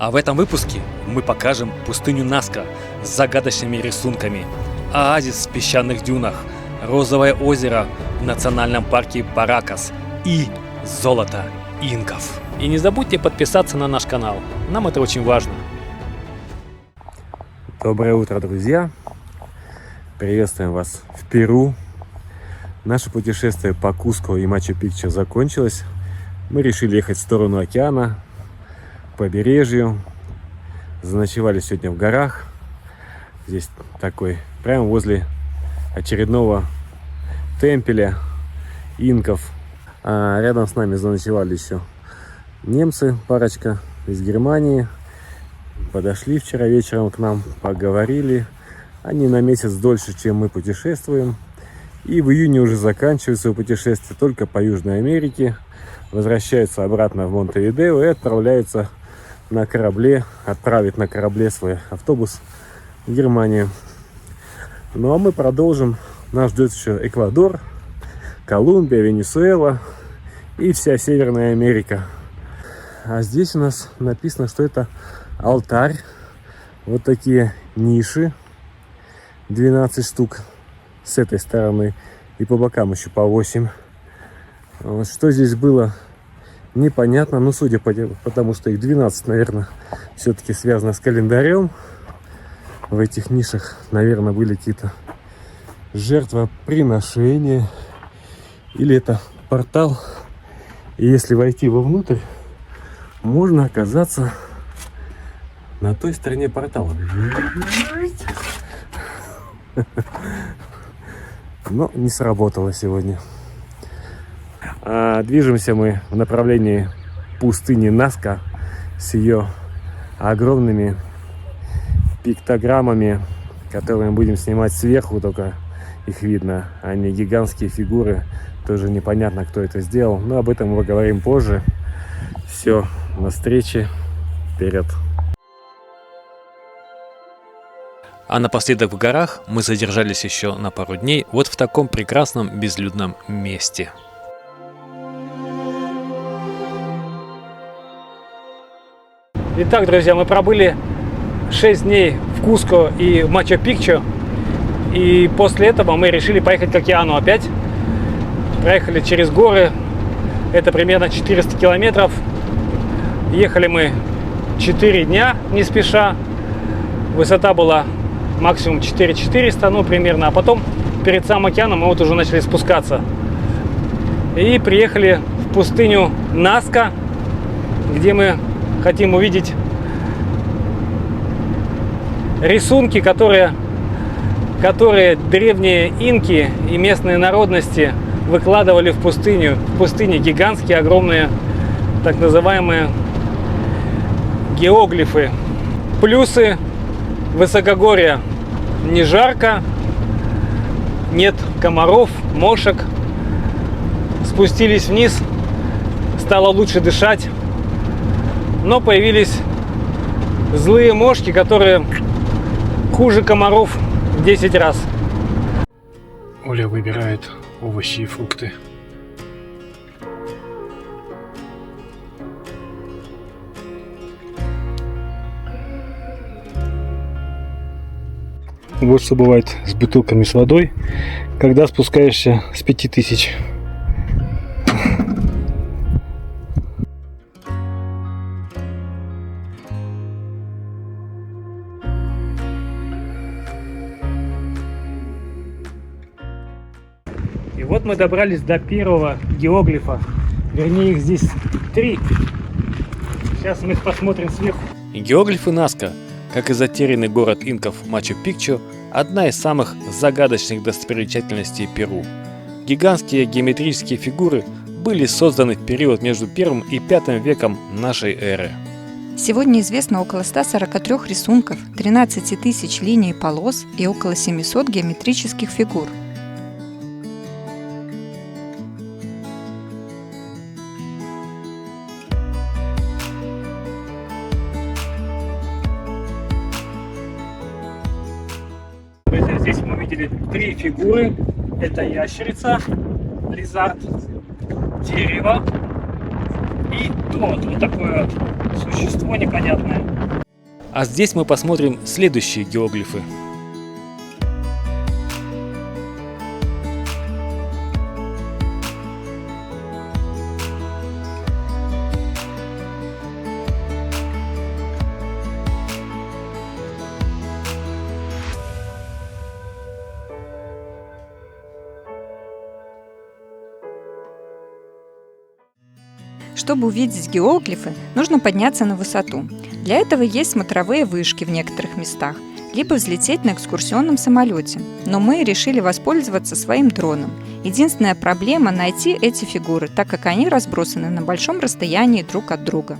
А в этом выпуске мы покажем пустыню Наска с загадочными рисунками, оазис в песчаных дюнах, розовое озеро в национальном парке Паракас и золото инков. И не забудьте подписаться на наш канал, нам это очень важно. Доброе утро, друзья! Приветствуем вас в Перу. Наше путешествие по Куско и Мачу-Пикчу закончилось. Мы решили ехать в сторону океана, к побережью. Заночевали сегодня в горах. Здесь такой, прямо возле очередного темпеля инков. А рядом с нами заночевали еще немцы, парочка из Германии. Подошли вчера вечером к нам, поговорили. Они на месяц дольше, чем мы путешествуем. И в июне уже заканчивают свое путешествие только по Южной Америке. Возвращаются обратно в Монтевидео и отправляются на корабле, отправить на корабле свой автобус в Германию. Ну а мы продолжим. Нас ждет еще Эквадор, Колумбия, Венесуэла и вся Северная Америка. А здесь у нас написано, что это алтарь. Вот такие ниши, 12 штук с этой стороны и по бокам еще по 8. Вот что здесь было, непонятно, но судя по потому, что их 12, наверное, все-таки связано с календарем. В этих нишах, наверное, были какие-то жертвоприношения, или это портал. И если войти вовнутрь, можно оказаться на той стороне портала. Но не сработало сегодня. Движемся мы в направлении пустыни Наска с ее огромными пиктограммами, которые мы будем снимать сверху, только их видно, а не гигантские фигуры. Тоже непонятно, кто это сделал, но об этом мы поговорим позже. Все, на встрече, вперед! А напоследок в горах мы задержались еще на пару дней вот в таком прекрасном безлюдном месте. Итак, друзья, мы пробыли 6 дней в Куско и в Мачу-Пикчу. И после этого мы решили поехать к океану опять. Проехали через горы. Это примерно 400 километров. Ехали мы 4 дня не спеша. Высота была максимум 4400, ну примерно. А потом перед самым океаном мы вот уже начали спускаться. И приехали в пустыню Наска, где мы хотим увидеть рисунки, которые древние инки и местные народности выкладывали в пустыне. В пустыне гигантские, огромные, так называемые геоглифы. Плюсы высокогорья: не жарко, нет комаров, мошек. Спустились вниз, стало лучше дышать. Но появились злые мошки, которые хуже комаров в 10 раз. Оля выбирает овощи и фрукты. Вот что бывает с бутылками с водой, когда спускаешься с 5000. И вот мы добрались до первого геоглифа. Вернее, их здесь 3. Сейчас мы их посмотрим сверху. Геоглифы Наска, как и затерянный город инков Мачу-Пикчу, одна из самых загадочных достопримечательностей Перу. Гигантские геометрические фигуры были созданы в период между 1 и 5 веком нашей эры. Сегодня известно около 143 рисунков, 13 тысяч линий и полос и около 700 геометрических фигур. Здесь мы увидели 3 фигуры. Это ящерица, лизард, дерево и вот такое существо непонятное. А здесь мы посмотрим следующие геоглифы. Чтобы увидеть геоглифы, нужно подняться на высоту. Для этого есть смотровые вышки в некоторых местах, либо взлететь на экскурсионном самолете. Но мы решили воспользоваться своим дроном. Единственная проблема – найти эти фигуры, так как они разбросаны на большом расстоянии друг от друга.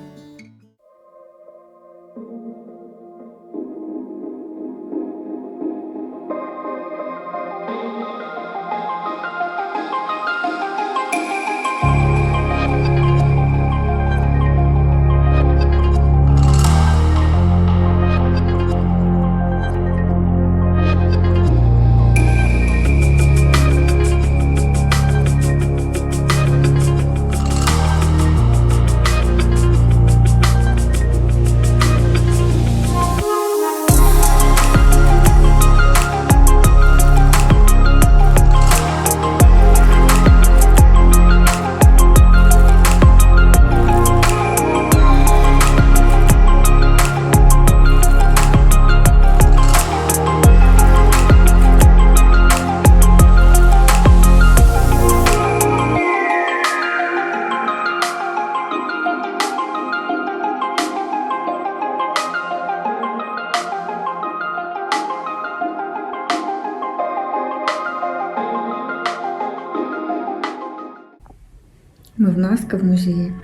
Мы в Наска в музее.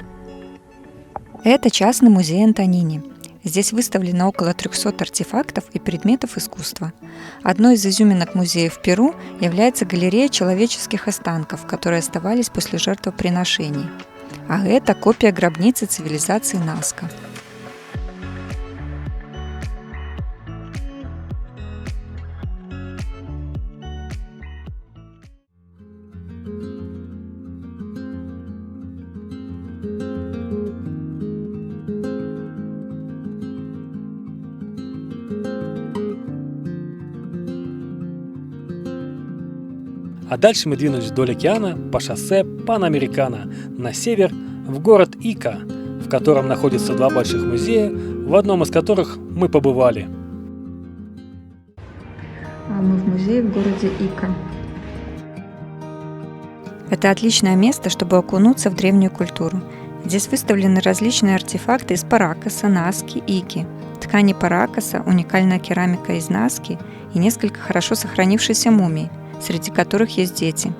Это частный музей Антонини. Здесь выставлено около 300 артефактов и предметов искусства. Одной из изюминок музея в Перу является галерея человеческих останков, которые оставались после жертвоприношений. А это копия гробницы цивилизации Наска. А дальше мы двинулись вдоль океана по шоссе Панамерикано на север в город Ика, в котором находятся два больших музея, в одном из которых мы побывали. Мы в музее в городе Ика. Это отличное место, чтобы окунуться в древнюю культуру. Здесь выставлены различные артефакты из Паракаса, Наски, Ики. Ткани Паракаса, уникальная керамика из Наски и несколько хорошо сохранившихся мумий, среди которых есть дети.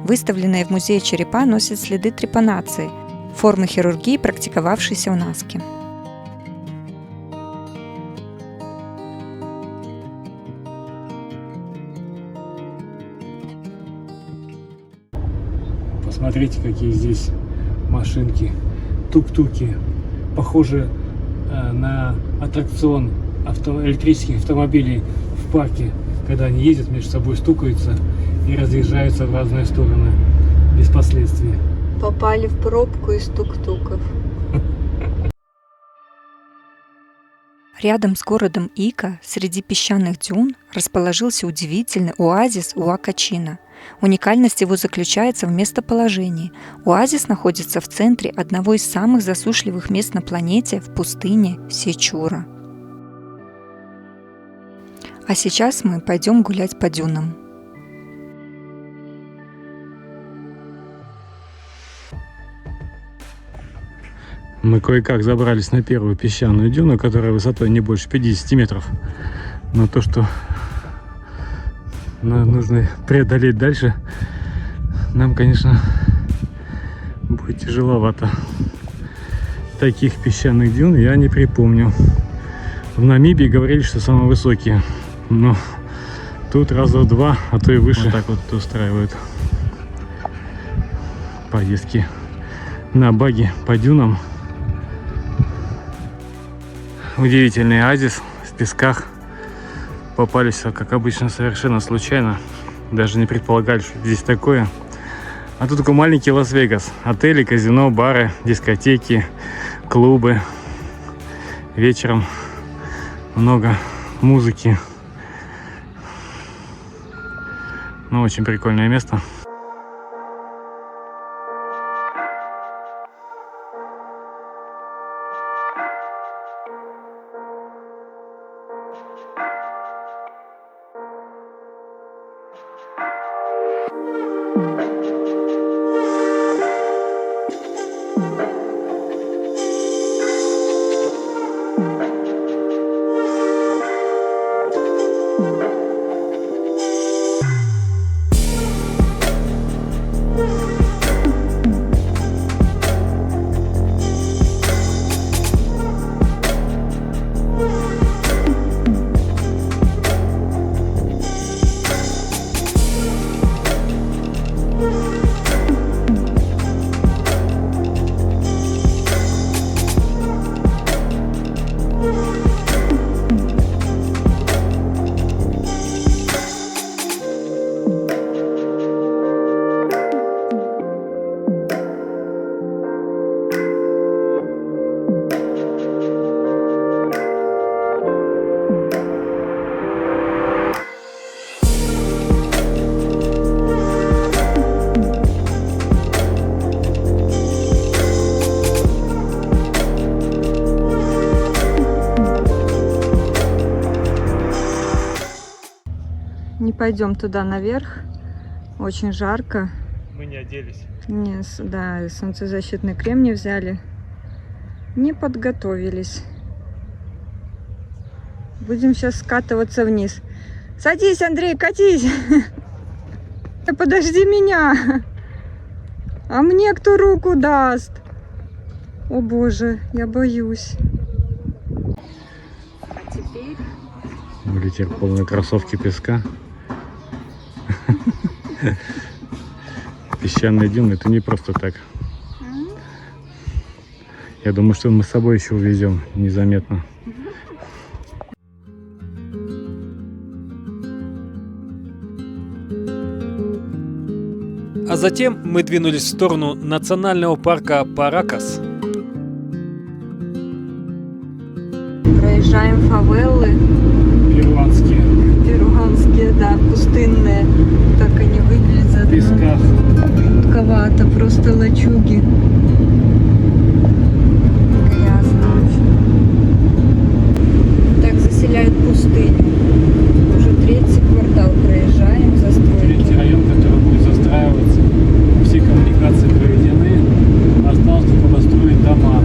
Выставленные в музее черепа носят следы трепанации, формы хирургии, практиковавшейся в Наске. Посмотрите, какие здесь машинки, тук-туки, похожи на аттракцион электрических автомобилей в парке, когда они ездят, между собой стукаются и разъезжаются в разные стороны без последствий. Попали в пробку из тук-туков. Рядом с городом Ика, среди песчаных дюн, расположился удивительный оазис Уакачина. Уникальность его заключается в местоположении. Оазис находится в центре одного из самых засушливых мест на планете, в пустыне Сечура. А сейчас мы пойдем гулять по дюнам. Мы кое-как забрались на первую песчаную дюну, которая высотой не больше 50 метров. Но то, что нужно преодолеть дальше, нам, конечно, будет тяжеловато. Таких песчаных дюн я не припомню. В Намибии говорили, что самые высокие. Но тут раза в два, а то и выше. Вот так вот устраивают поездки на баги по дюнам. Удивительный оазис в песках. Попались, как обычно, совершенно случайно. Даже не предполагали, что здесь такое. А тут такой маленький Лас-Вегас. Отели, казино, бары, дискотеки, клубы. вечером много музыки. Ну, очень прикольное место. Не пойдем туда наверх. Очень жарко. Мы не оделись. Да, солнцезащитный крем не взяли. Не подготовились. Будем сейчас скатываться вниз. Садись, Андрей, катись. Подожди меня. А мне кто руку даст? О боже, я боюсь. А теперь... Улетели полные кроссовки песка. Песчаные дюны — это не просто так. Я думаю, что мы с собой еще увезем незаметно. А затем мы двинулись в сторону национального парка Паракас. Проезжаем фавелы. Перуанские, да, пустынные. Так они выглядят. Песках. Жутковато, просто лачуги. Грязно очень. Так заселяют пустыню. Уже 3-й квартал проезжаем, застройки. 3-й район, который будет застраиваться. Все коммуникации проведены. Осталось только построить дома.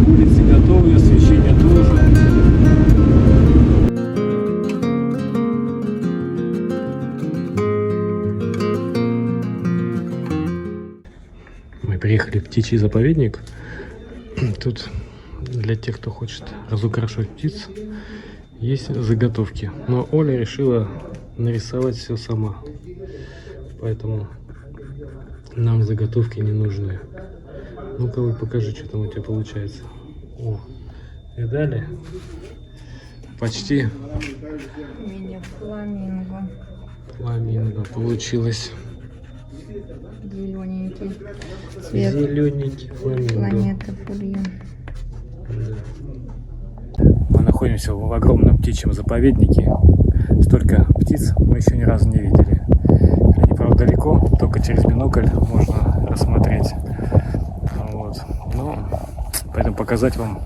Улицы готовы, освещение тоже. Мы приехали в птичий заповедник. Тут для тех, кто хочет разукрашивать птиц, есть заготовки. Но Оля решила нарисовать все сама. Поэтому нам заготовки не нужны. Ну-ка, вы покажи, что там у тебя получается. О, видали? Почти Мини-фламинго. фламинго получилось. Зелененький цвет. Зелененький фламинго. Планета Пульин. Мы находимся в огромном птичьем заповеднике. Столько птиц мы еще ни разу не видели. Они, правда, далеко, только через бинокль можно рассмотреть. Вот. Но поэтому показать вам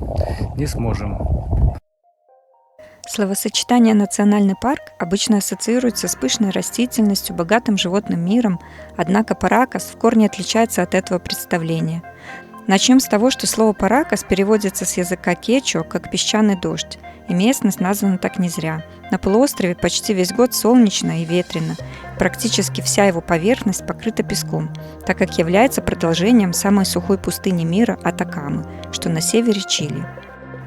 не сможем. Словосочетание «национальный парк» обычно ассоциируется с пышной растительностью, богатым животным миром, однако Паракас в корне отличается от этого представления. Начнем с того, что слово «Паракас» переводится с языка кечуа как «песчаный дождь», и местность названа так не зря. На полуострове почти весь год солнечно и ветрено. Практически вся его поверхность покрыта песком, так как является продолжением самой сухой пустыни мира Атакамы, что на севере Чили.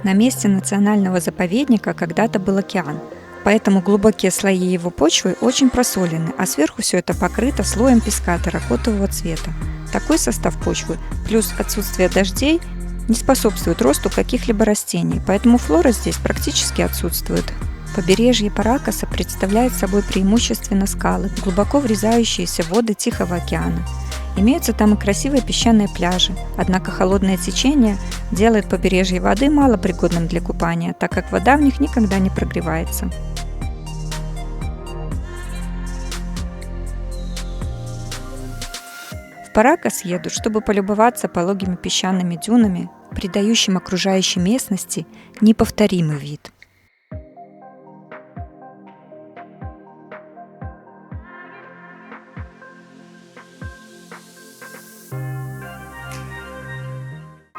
На месте национального заповедника когда-то был океан, поэтому глубокие слои его почвы очень просолены, а сверху все это покрыто слоем песка терракотового цвета. Такой состав почвы плюс отсутствие дождей не способствует росту каких-либо растений, поэтому флора здесь практически отсутствует. Побережье Паракаса представляет собой преимущественно скалы, глубоко врезающиеся в воды Тихого океана. Имеются там и красивые песчаные пляжи, однако холодное течение делает побережье воды малопригодным для купания, так как вода в них никогда не прогревается. В Паракас едут, чтобы полюбоваться пологими песчаными дюнами, придающим окружающей местности неповторимый вид.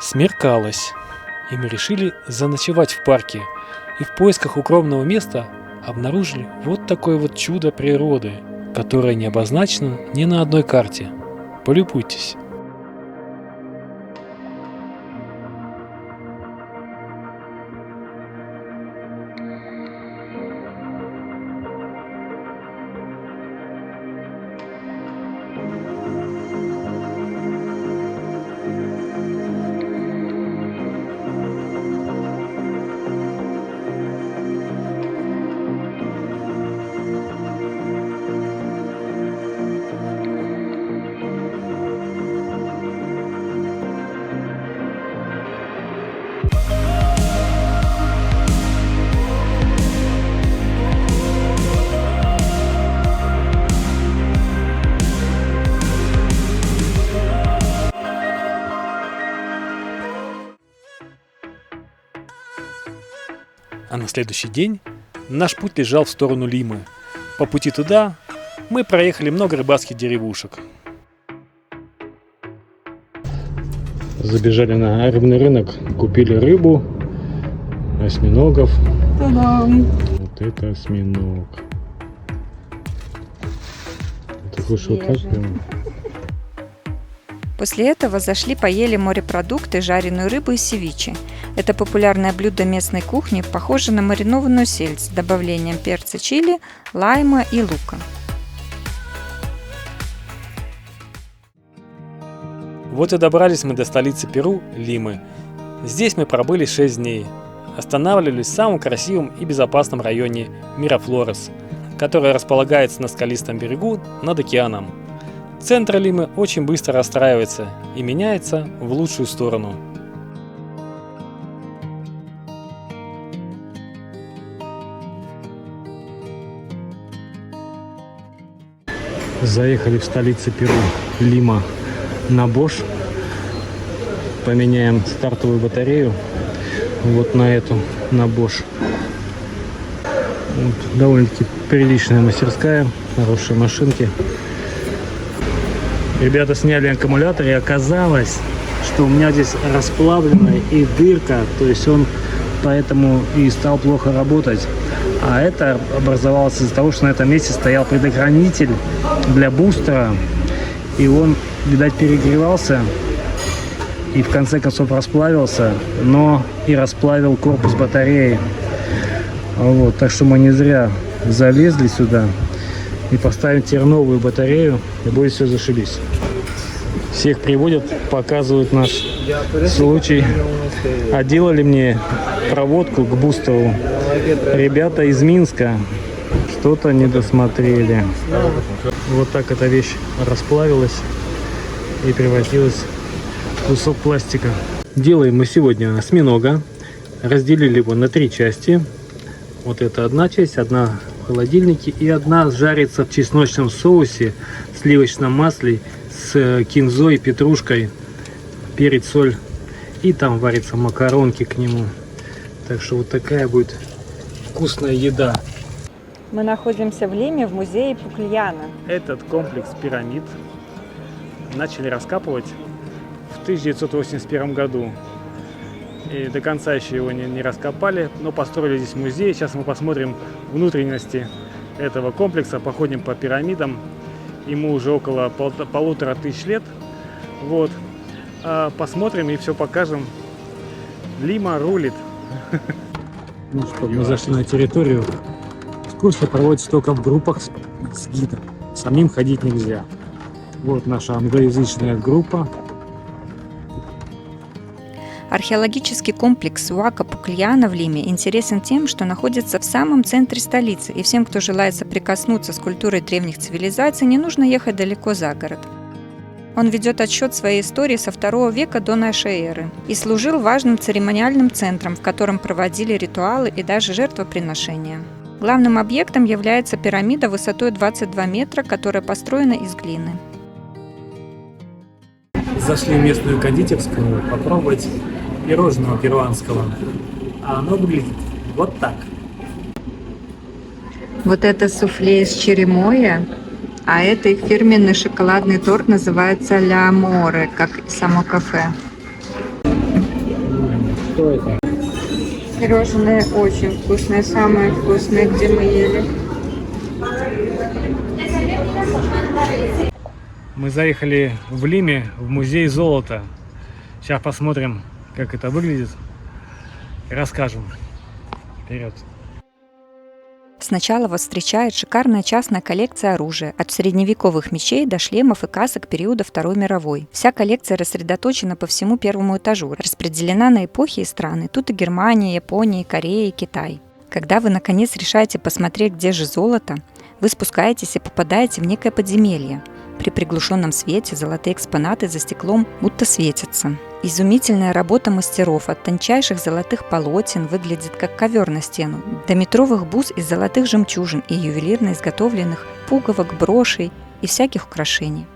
Смеркалось, и мы решили заночевать в парке, и в поисках укромного места обнаружили вот такое вот чудо природы, которое не обозначено ни на одной карте. Полюбуйтесь. А на следующий день наш путь лежал в сторону Лимы. По пути туда мы проехали много рыбацких деревушек. Забежали на рыбный рынок, купили рыбу, осьминогов. Та-дам! Вот это осьминог. Ты хочешь вот так прямо? После этого зашли поели морепродукты, жареную рыбу и севиче. Это популярное блюдо местной кухни, похоже на маринованную сельдь с добавлением перца чили, лайма и лука. Вот и добрались мы до столицы Перу, Лимы. Здесь мы пробыли 6 дней. Останавливались в самом красивом и безопасном районе Мирафлорес, который располагается на скалистом берегу над океаном. Центр Лимы очень быстро расстраивается и меняется в лучшую сторону. Заехали в столицу Перу, Лима, на Bosch. Поменяем стартовую батарею вот на эту, на Bosch. Вот, довольно-таки приличная мастерская, хорошие машинки. Ребята сняли аккумулятор, и оказалось, что у меня здесь расплавленная и дырка, то есть он поэтому и стал плохо работать. А это образовалось из-за того, что на этом месте стоял предохранитель для бустера, и он, видать, перегревался и в конце концов расплавился, но и расплавил корпус батареи. Вот, так что мы не зря залезли сюда и поставим теперь новую батарею, и будет все зашибись. Всех приводят, показывают наш случай. А делали мне проводку к бустеру ребята из Минска. Что-то не досмотрели. Вот так эта вещь расплавилась и превратилась в кусок пластика. Делаем мы сегодня осьминога. Разделили его на 3 части. Вот это одна часть, одна в холодильнике и одна жарится в чесночном соусе, в сливочном масле с кинзой, петрушкой, перец, соль. И там варятся макаронки к нему. Так что вот такая будет вкусная еда. Мы находимся в Лиме, в музее Пукльяна. Этот комплекс пирамид начали раскапывать в 1981 году. И до конца еще его не раскопали, но построили здесь музей. Сейчас мы посмотрим внутренности этого комплекса, походим по пирамидам. Ему уже около 1500 лет. Вот. Посмотрим и все покажем. Лима рулит. Ну что, мы зашли на территорию. Экскурсия проводится только в группах с гидом. Самим ходить нельзя. Вот наша англоязычная группа. Археологический комплекс Уака Пукльяна в Лиме интересен тем, что находится в самом центре столицы, и всем, кто желает соприкоснуться с культурой древних цивилизаций, не нужно ехать далеко за город. Он ведет отсчет своей истории со II века до нашей эры и служил важным церемониальным центром, в котором проводили ритуалы и даже жертвоприношения. Главным объектом является пирамида высотой 22 метра, которая построена из глины. Зашли в местную кондитерскую попробовать пирожного перуанского. А оно выглядит вот так. Вот это суфле из черемоя, а это их фирменный шоколадный торт, называется Ля Аморе, как и само кафе. Что это? Пирожное очень вкусное, самое вкусное, где мы ели. Мы заехали в Лиме в музей золота. Сейчас посмотрим, как это выглядит, и расскажем. Вперед! Сначала вас встречает шикарная частная коллекция оружия, от средневековых мечей до шлемов и касок периода Второй мировой. Вся коллекция рассредоточена по всему первому этажу, распределена на эпохи и страны. Тут и Германия, Япония, Корея и Китай. Когда вы наконец решаете посмотреть, где же золото, вы спускаетесь и попадаете в некое подземелье. При приглушенном свете золотые экспонаты за стеклом будто светятся. Изумительная работа мастеров от тончайших золотых полотен выглядит как ковер на стену, до метровых бус из золотых жемчужин и ювелирно изготовленных пуговок, брошей и всяких украшений.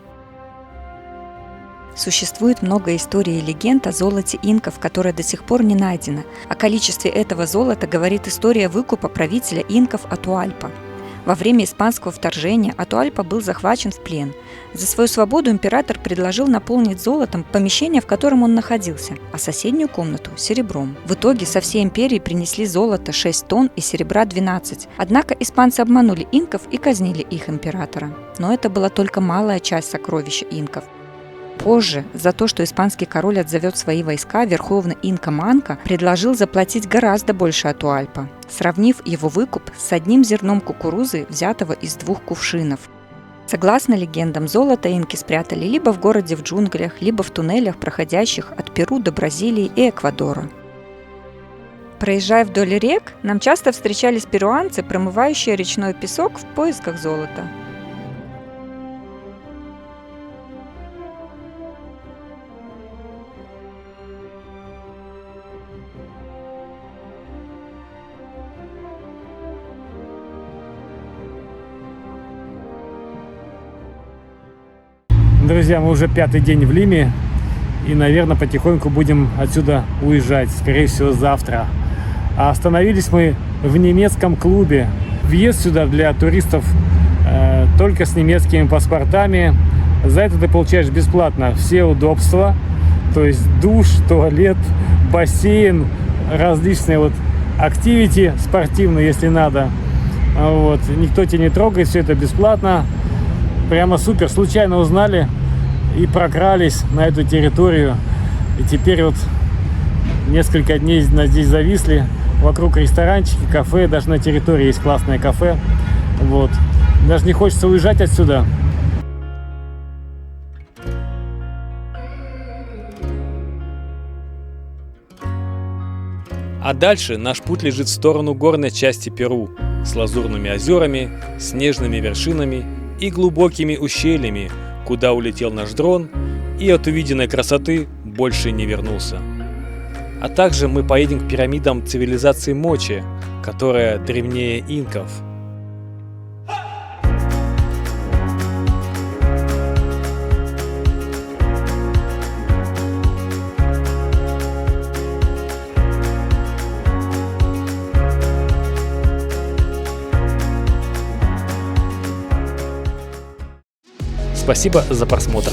Существует много историй и легенд о золоте инков, которое до сих пор не найдено. О количестве этого золота говорит история выкупа правителя инков Атуальпа. Во время испанского вторжения Атуальпа был захвачен в плен. За свою свободу император предложил наполнить золотом помещение, в котором он находился, а соседнюю комнату – серебром. В итоге со всей империи принесли золото 6 тонн и серебра 12. Однако испанцы обманули инков и казнили их императора. Но это была только малая часть сокровища инков. Позже за то, что испанский король отзовет свои войска, верховный инка Манко предложил заплатить гораздо больше Атуальпа, сравнив его выкуп с 1 зерном кукурузы, взятого из 2 кувшинов. Согласно легендам, золото инки спрятали либо в городе в джунглях, либо в туннелях, проходящих от Перу до Бразилии и Эквадора. Проезжая вдоль рек, нам часто встречались перуанцы, промывающие речной песок в поисках золота. Друзья, мы уже 5-й день в Лиме и, наверное, потихоньку будем отсюда уезжать, скорее всего, завтра. А остановились мы в немецком клубе. Въезд сюда для туристов только с немецкими паспортами. За это ты получаешь бесплатно все удобства, то есть душ, туалет, бассейн, различные вот активити спортивные, если надо. Вот. Никто тебя не трогает, все это бесплатно. Прямо супер. Случайно узнали и прокрались на эту территорию. И теперь вот несколько дней здесь зависли. Вокруг ресторанчики, кафе. Даже на территории есть классное кафе. Вот. Даже не хочется уезжать отсюда. А дальше наш путь лежит в сторону горной части Перу с лазурными озерами, снежными вершинами и глубокими ущельями, куда улетел наш дрон и от увиденной красоты больше не вернулся. А также мы поедем к пирамидам цивилизации Мочи, которая древнее инков. Спасибо за просмотр.